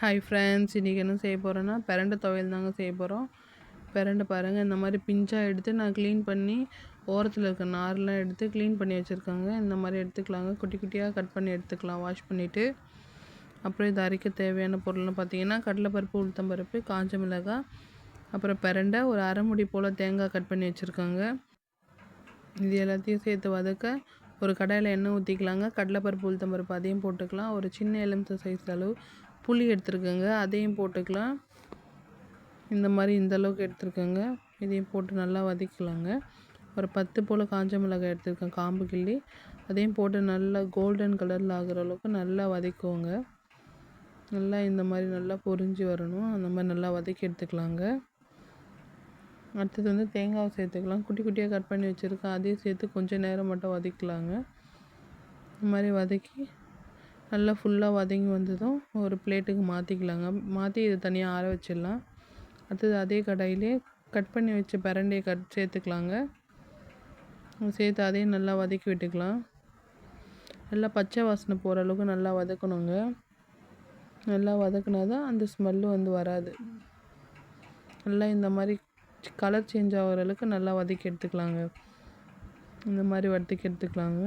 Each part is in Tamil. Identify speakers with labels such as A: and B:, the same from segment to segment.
A: ஹாய் ஃப்ரெண்ட்ஸ், இன்றைக்கி என்ன செய்ய போகிறேன்னா பிரண்டை துவையல் தாங்க செய்ய போகிறோம். பிரண்டை பாருங்கள், இந்த மாதிரி பிஞ்சாக எடுத்து நான் க்ளீன் பண்ணி ஓரத்தில் இருக்க நார்லாம் எடுத்து க்ளீன் பண்ணி வச்சுருக்காங்க. இந்த மாதிரி எடுத்துக்கலாங்க, குட்டி குட்டியாக கட் பண்ணி எடுத்துக்கலாம் வாஷ் பண்ணிவிட்டு. அப்புறம் இது அரைக்க தேவையான பொருள்னு பார்த்தீங்கன்னா கடலைப்பருப்பு, உளுத்தம்பருப்பு, காஞ்ச மிளகாய், அப்புறம் பிரண்டை, ஒரு அரை முடி போல் தேங்காய் கட் பண்ணி வச்சுருக்காங்க. இது எல்லாத்தையும் சேர்த்து வதக்க ஒரு கடாயில் எண்ணெய் ஊற்றிக்கலாங்க. கடலைப்பருப்பு, உளுத்தம்பருப்பு அதையும் போட்டுக்கலாம். ஒரு சின்ன எலுமிச்சை சைஸ் அளவு புளி எடுத்துருக்கேங்க, அதையும் போட்டுக்கலாம். இந்த மாதிரி இந்தளவுக்கு எடுத்துருக்கேங்க. இதையும் போட்டு நல்லா வதக்கலாங்க. ஒரு 10 போல் காஞ்ச மிளகாய் எடுத்துருக்கேன், காம்பு கிள்ளி. அதையும் போட்டு நல்லா கோல்டன் கலரில் ஆகிற அளவுக்கு நல்லா வதக்குவோங்க. நல்லா இந்த மாதிரி நல்லா பொரிஞ்சு வரணும். அந்த மாதிரி நல்லா வதக்கி எடுத்துக்கலாங்க. அடுத்தது வந்து தேங்காவை சேர்த்துக்கலாம். குட்டி குட்டியாக கட் பண்ணி வச்சுருக்கேன், அதையும் சேர்த்து கொஞ்சம் நேரம் மட்டும் வதக்கலாங்க. இந்த மாதிரி வதக்கி நல்லா ஃபுல்லாக வதங்கி வந்ததும் ஒரு பிளேட்டுக்கு மாற்றிக்கலாங்க. மாற்றி இதை தனியாக ஆற வச்சிடலாம். அடுத்தது அதே கடாயிலே கட் பண்ணி வச்ச பிரண்டையை சேர்த்துக்கலாங்க. சேர்த்து அதையும் நல்லா வதக்கி விட்டுக்கலாம். நல்லா பச்சை வாசனை போகிற அளவுக்கு நல்லா வதக்கணுங்க. நல்லா வதக்குனா தான் அந்த ஸ்மெல்லு வந்து வராது. நல்லா இந்த மாதிரி கலர் சேஞ்ச் ஆகிற அளவுக்கு நல்லா வதக்கி எடுத்துக்கலாங்க. இந்த மாதிரி வதக்கி எடுத்துக்கலாங்க.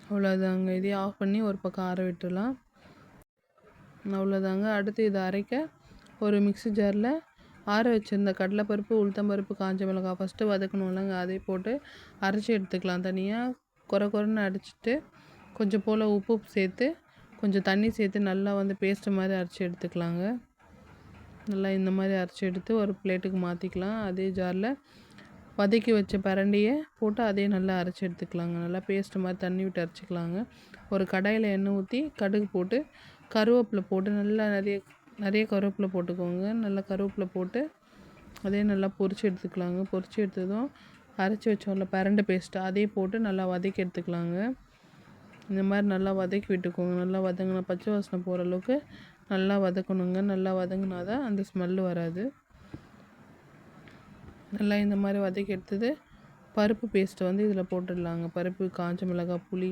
A: அவ்வளோதாங்க. இதையும் ஆஃப் பண்ணி ஒரு பக்கம் ஆற விட்டுடலாம். அவ்வளோதாங்க. அடுத்து இதை அரைக்க ஒரு மிக்ஸி ஜாரில் ஆற வச்சுருந்த கடலைப்பருப்பு, உளுத்தம்பருப்பு, காஞ்ச மிளகாய் ஃபஸ்ட்டு வதக்கணும்லங்க, அதை போட்டு அரைச்சி எடுத்துக்கலாம். தனியாக கொரன்னு அரைச்சிட்டு கொஞ்சம் போல் உப்பு சேர்த்து கொஞ்சம் தண்ணி சேர்த்து நல்லா வந்து பேஸ்ட்டு மாதிரி அரைச்சி எடுத்துக்கலாங்க. நல்லா இந்த மாதிரி அரைச்சி எடுத்து ஒரு பிளேட்டுக்கு மாற்றிக்கலாம். அதே ஜாரில் வதக்கி வச்ச பிரண்டையை போட்டு அதையும் நல்லா அரைச்சி எடுத்துக்கலாங்க. நல்லா பேஸ்ட்டு மாதிரி தண்ணி விட்டு அரைச்சிக்கலாங்க. ஒரு கடாயில் எண்ணெய் ஊற்றி கடுகு போட்டு கருவேப்பிலை போட்டு நல்லா நிறைய கருவேப்பிலை போட்டுக்கோங்க. நல்லா கருவேப்பிலை போட்டு அதையும் நல்லா பொரித்து எடுத்துக்கலாங்க. பொரித்து எடுத்ததும் அரைச்சி வச்சோம்ல பிரண்டை பேஸ்ட்டு, அதையும் போட்டு நல்லா வதக்கி எடுத்துக்கலாங்க. இந்த மாதிரி நல்லா வதக்கி விட்டுக்கோங்க. நல்லா வதங்கினா பச்சை வாசனை போகிற அளவுக்கு நல்லா வதக்கணுங்க. நல்லா வதங்கினா தான் அந்த ஸ்மெல்லு வராது. நல்லா இந்த மாதிரி வதக்கி எடுத்தது பருப்பு பேஸ்ட்டை வந்து இதில் போட்டுடலாங்க. பருப்பு, காஞ்ச மிளகாய், புளி,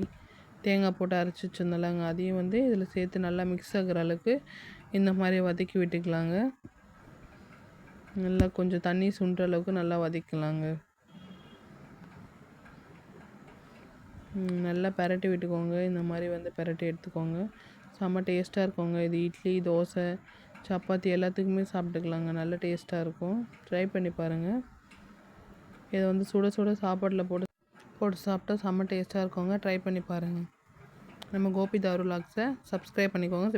A: தேங்காய் போட்டு அரைச்சி வச்சுருந்தலாங்க, அதையும் வந்து இதில் சேர்த்து நல்லா மிக்ஸ் ஆகிற அளவுக்கு இந்த மாதிரி வதக்கி விட்டுக்கலாங்க. நல்லா கொஞ்சம் தண்ணி சுண்டுற அளவுக்கு நல்லா வதக்கலாங்க. நல்லா பிரட்டி விட்டுக்கோங்க. இந்த மாதிரி வந்து பிரட்டி எடுத்துக்கோங்க. செம்ம டேஸ்ட்டாக இருக்குங்க. இது இட்லி, தோசை, சப்பாத்தி எல்லாத்துக்குமே சாப்பிட்டுக்கலாங்க. நல்ல டேஸ்ட்டாக இருக்கும். ட்ரை பண்ணி பாருங்கள். இதை வந்து சுட சுட சாப்பாட்டில் போட்டு சாப்பிட்டா செம்ம டேஸ்ட்டாக இருக்குங்க. ட்ரை பண்ணி பாருங்கள். நம்ம கோபி தாரு விலாக்ஸை சப்ஸ்கிரைப் பண்ணிக்கோங்க.